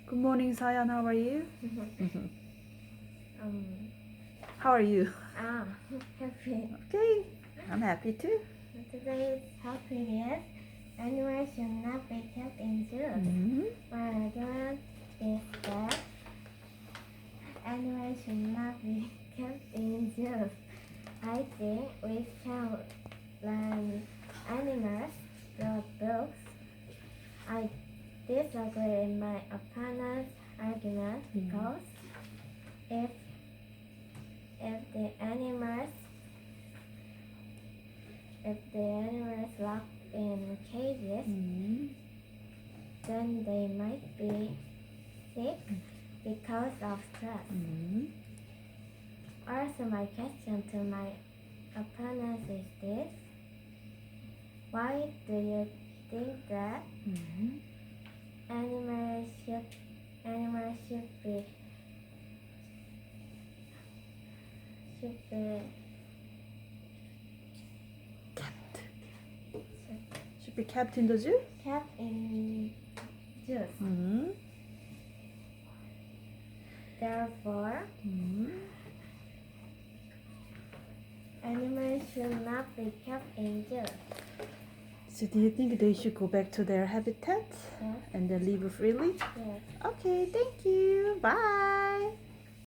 Good morning, Sayan. How are you? How are you? Happy. Okay, I'm happy too. Today's topic is animals should not be kept in zoos. Mhm. My argument is that animals should not be kept in zoos. I think we can learn animals through books. I disagree with my opponent's argument because if the animals locked in cages, then they might be sick because of stress. Also, my question to my opponent is this: why do you think that animals should be Should be kept in the zoo? kept in zoos? Therefore, animals should not be kept in zoos. So do you think they should go back to their habitat Yes. and then live freely? Yes. Okay, thank you. Bye.